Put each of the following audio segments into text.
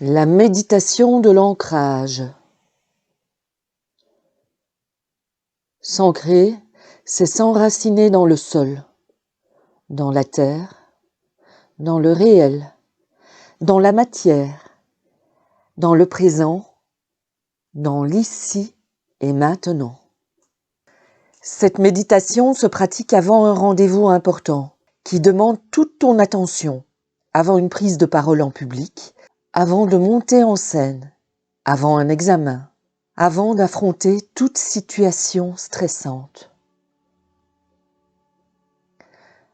La méditation de l'ancrage. S'ancrer, c'est s'enraciner dans le sol, dans la terre, dans le réel, dans la matière, dans le présent, dans l'ici et maintenant. Cette méditation se pratique avant un rendez-vous important qui demande toute ton attention, avant une prise de parole en public, avant de monter en scène, avant un examen, avant d'affronter toute situation stressante.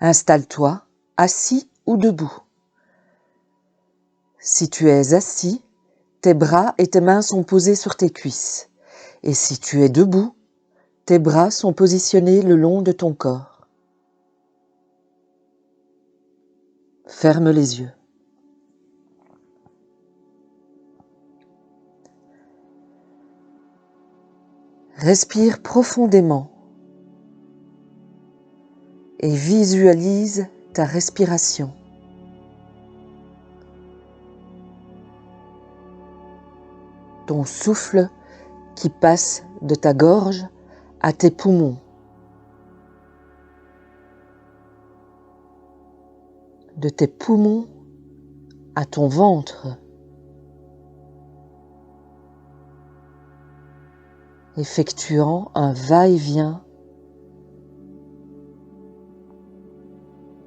Installe-toi, assis ou debout. Si tu es assis, tes bras et tes mains sont posés sur tes cuisses. Et si tu es debout, tes bras sont positionnés le long de ton corps. Ferme les yeux. Respire profondément et visualise ta respiration. Ton souffle qui passe de ta gorge à tes poumons. De tes poumons à ton ventre. Effectuant un va-et-vient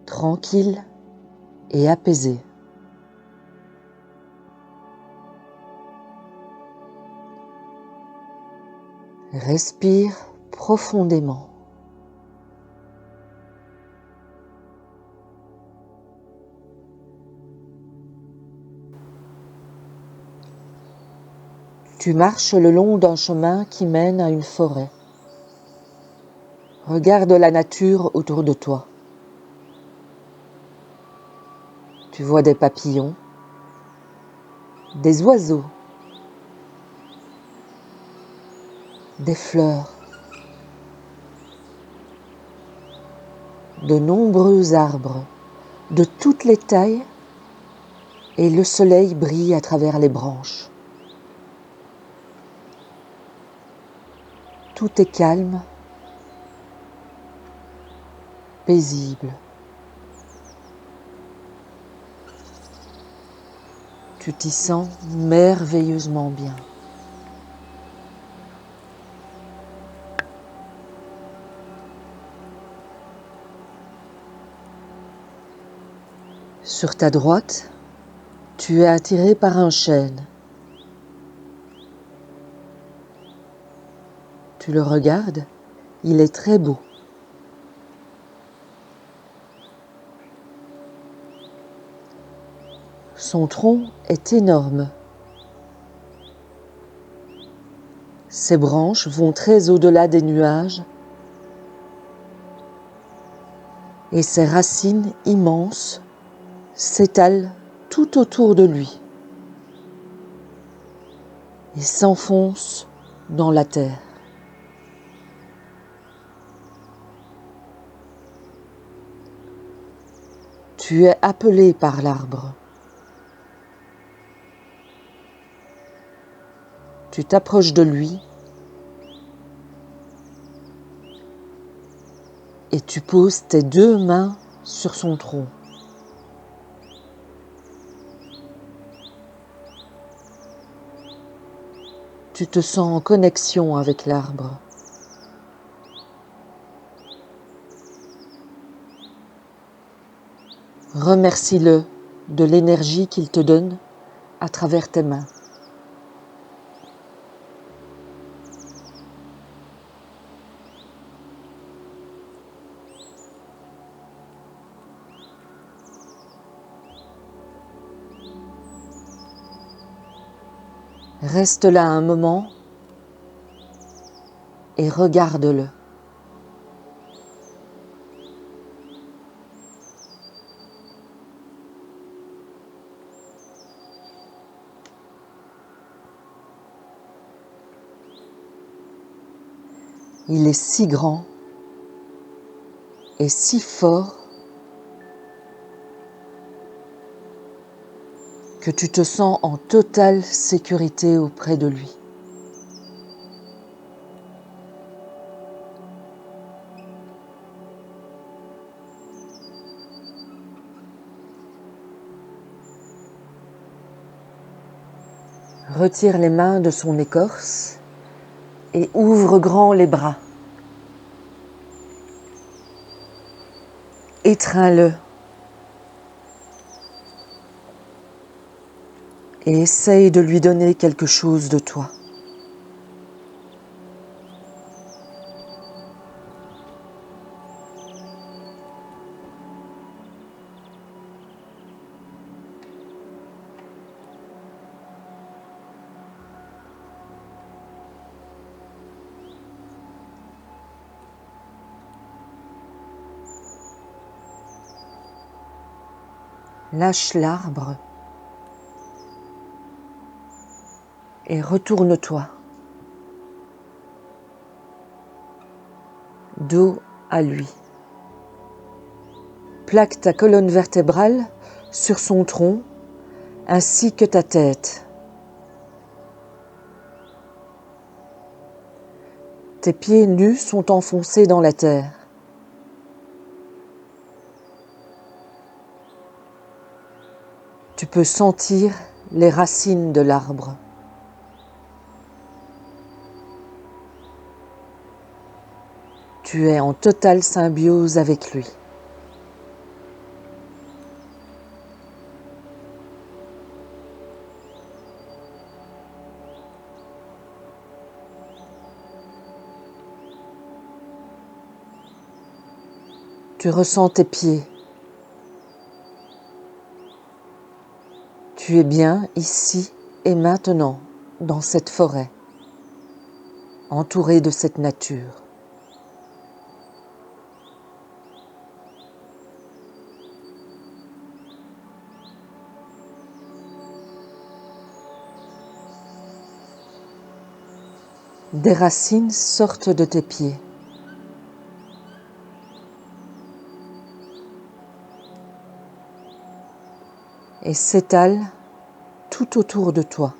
tranquille et apaisé. Respire profondément. Tu marches le long d'un chemin qui mène à une forêt. Regarde la nature autour de toi. Tu vois des papillons, des oiseaux, des fleurs, de nombreux arbres, de toutes les tailles, et le soleil brille à travers les branches. Tout est calme, paisible. Tu t'y sens merveilleusement bien. Sur ta droite, tu es attiré par un chêne. Tu le regardes, il est très beau. Son tronc est énorme. Ses branches vont très au-delà des nuages et ses racines immenses s'étalent tout autour de lui et s'enfoncent dans la terre. Tu es appelé par l'arbre. Tu t'approches de lui et tu poses tes deux mains sur son tronc. Tu te sens en connexion avec l'arbre. Remercie-le de l'énergie qu'il te donne à travers tes mains. Reste là un moment et regarde-le. Il est si grand et si fort que tu te sens en totale sécurité auprès de lui. Retire les mains de son écorce et ouvre grand les bras. Étreins-le et essaye de lui donner quelque chose de toi. Lâche l'arbre et retourne-toi, dos à lui. Plaque ta colonne vertébrale sur son tronc ainsi que ta tête. Tes pieds nus sont enfoncés dans la terre. Tu peux sentir les racines de l'arbre. Tu es en totale symbiose avec lui. Tu ressens tes pieds. Tu es bien ici et maintenant dans cette forêt, entouré de cette nature. Des racines sortent de tes pieds. Et s'étalent tout autour de toi.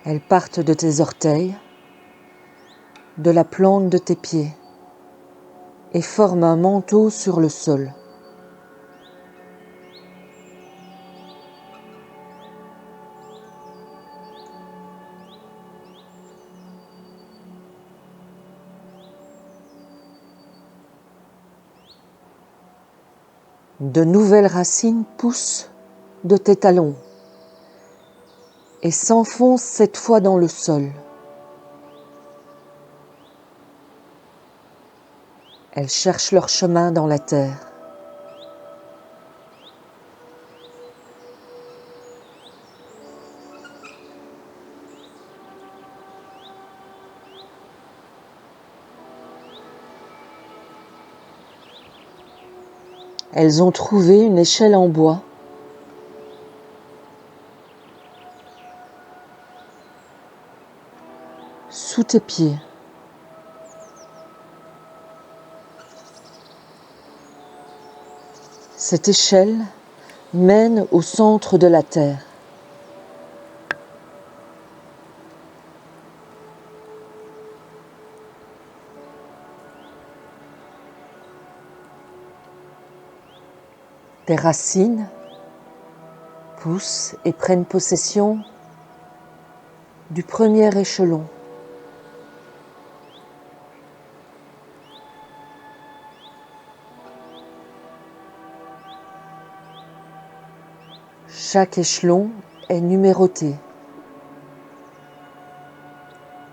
Elles partent de tes orteils, de la plante de tes pieds et forment un manteau sur le sol. De nouvelles racines poussent de tes talons et s'enfoncent cette fois dans le sol. Elles cherchent leur chemin dans la terre. Elles ont trouvé une échelle en bois. Sous tes pieds. Cette échelle mène au centre de la terre. Tes racines poussent et prennent possession du premier échelon. Chaque échelon est numéroté.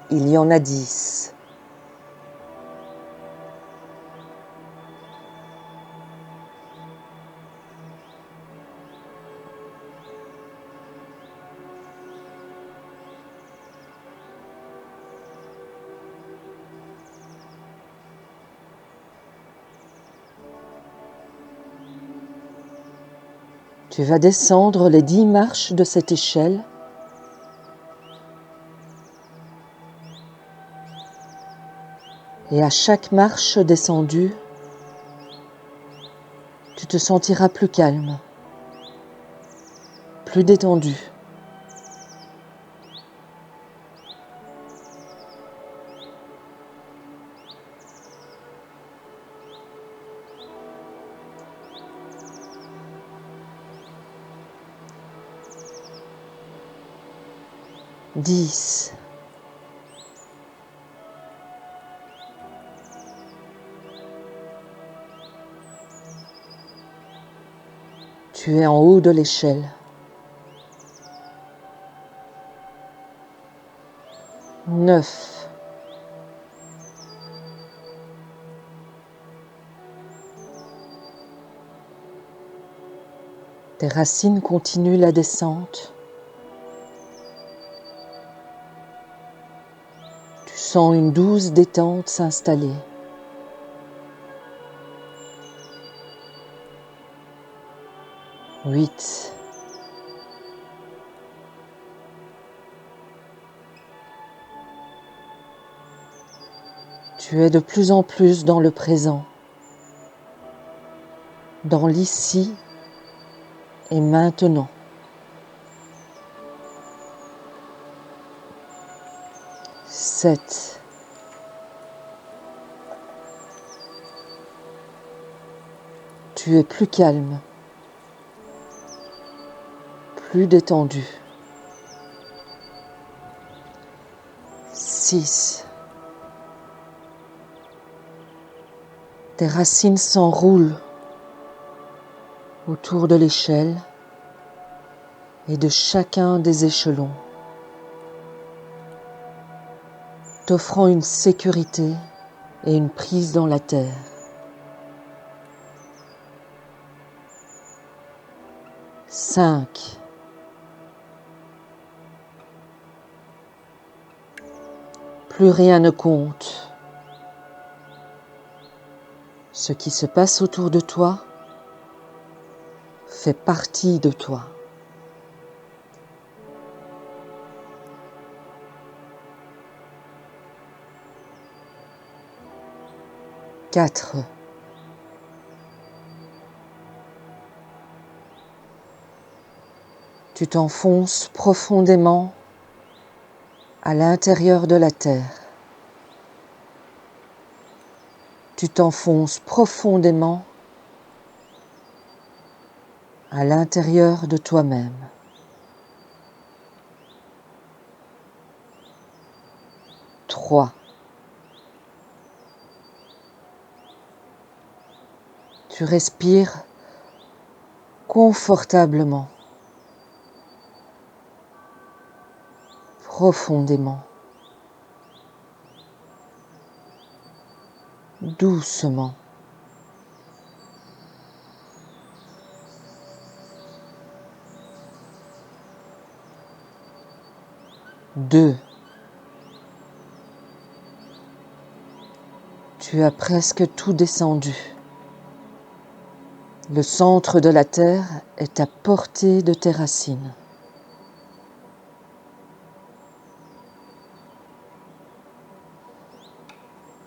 Il y en a 10. Tu vas descendre les 10 marches de cette échelle et à chaque marche descendue, te sentiras plus calme, plus détendu. Dix. Tu es en haut de l'échelle. 9. Tes racines continuent la descente. Tu sens une douce détente s'installer. 8. Tu es de plus en plus dans le présent, dans l'ici et maintenant. 7. Tu es plus calme, plus détendu. 6. Tes racines s'enroulent autour de l'échelle et de chacun des échelons, t'offrant une sécurité et une prise dans la terre. 5. Plus rien ne compte. Ce qui se passe autour de toi fait partie de toi. 4. Tu t'enfonces profondément à l'intérieur de la terre. Tu t'enfonces profondément à l'intérieur de toi-même. 3. Tu respires confortablement, profondément, doucement. 2. Tu as presque tout descendu. Le centre de la terre est à portée de tes racines.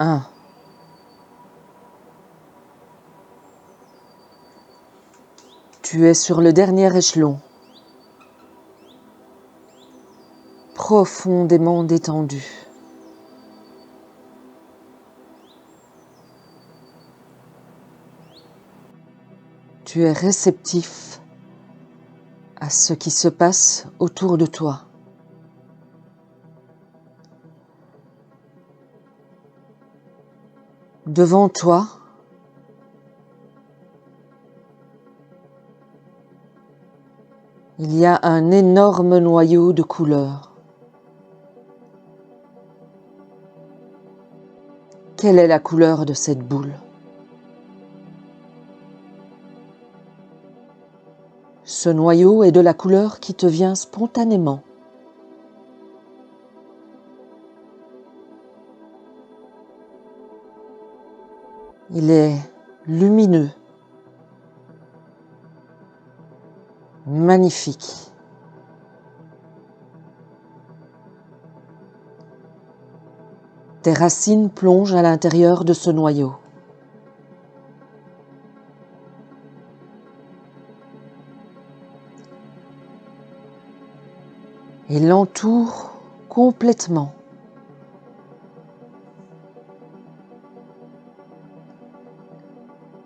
1. Tu es sur le dernier échelon, profondément détendu. Tu es réceptif à ce qui se passe autour de toi. Devant toi, il y a un énorme noyau de couleurs. Quelle est la couleur de cette boule? Ce noyau est de la couleur qui te vient spontanément. Il est lumineux, magnifique. Tes racines plongent à l'intérieur de ce noyau. et l'entoure complètement.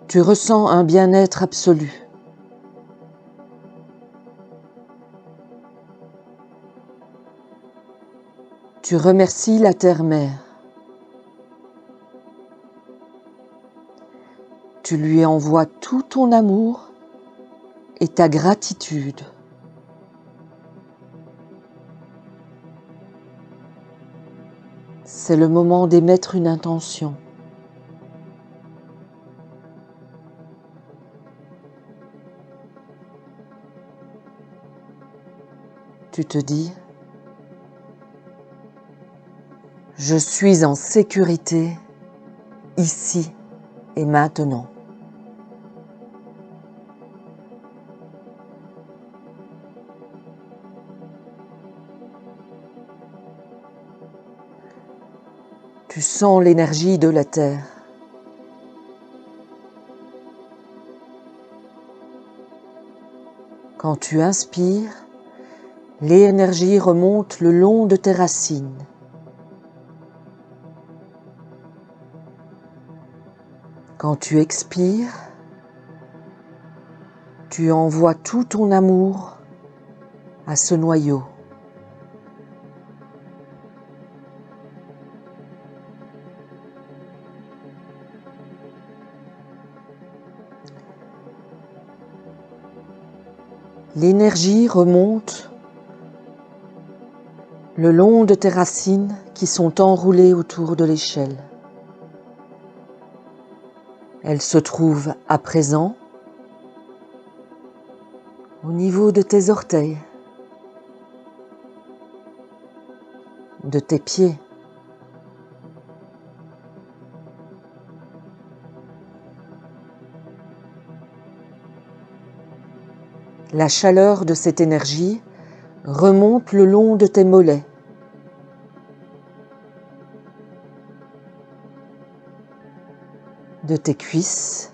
Tu ressens un bien-être absolu. Tu remercies la terre-mère. Tu lui envoies tout ton amour et ta gratitude. C'est le moment d'émettre une intention. Tu te dis, je suis en sécurité ici et maintenant. Tu sens l'énergie de la terre. Quand tu inspires, l'énergie remonte le long de tes racines. Quand tu expires, tu envoies tout ton amour à ce noyau. L'énergie remonte le long de tes racines qui sont enroulées autour de l'échelle. Elle se trouve à présent au niveau de tes orteils, de tes pieds. La chaleur de cette énergie remonte le long de tes mollets, de tes cuisses,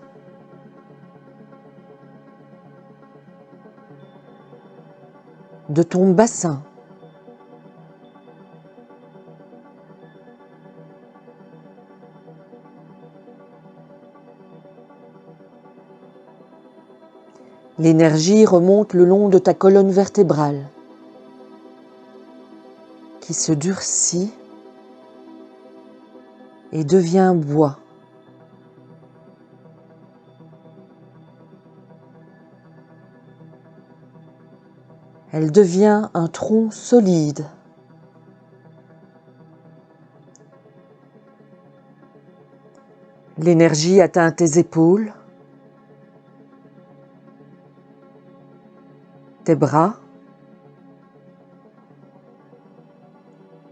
de ton bassin. L'énergie remonte le long de ta colonne vertébrale, qui se durcit et devient bois. Elle devient un tronc solide. L'énergie atteint tes épaules, tes bras,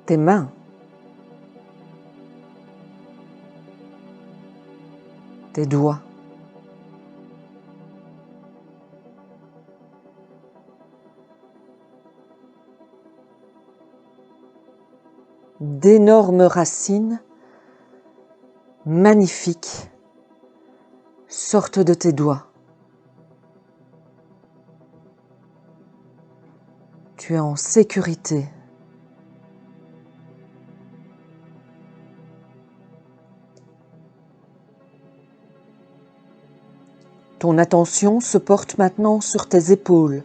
tes mains. Tes doigts. D'énormes racines magnifiques sortent de tes doigts. Tu es en sécurité. Ton attention se porte maintenant sur tes épaules.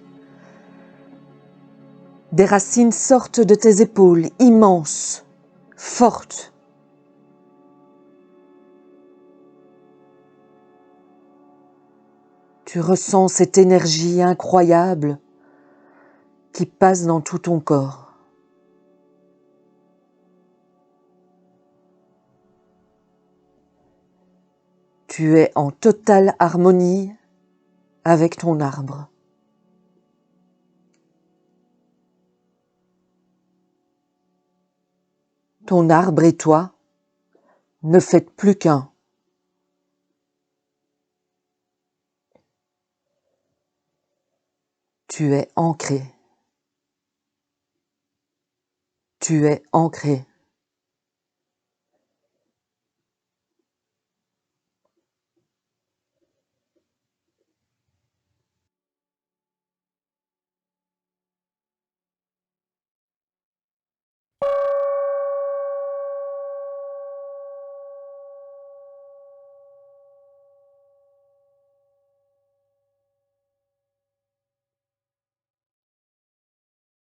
Des racines sortent de tes épaules, immenses, fortes. Tu ressens cette énergie incroyable qui passe dans tout ton corps. Tu es en totale harmonie avec ton arbre. Ton arbre et toi ne faites plus qu'un. Tu es ancré. Tu es ancré.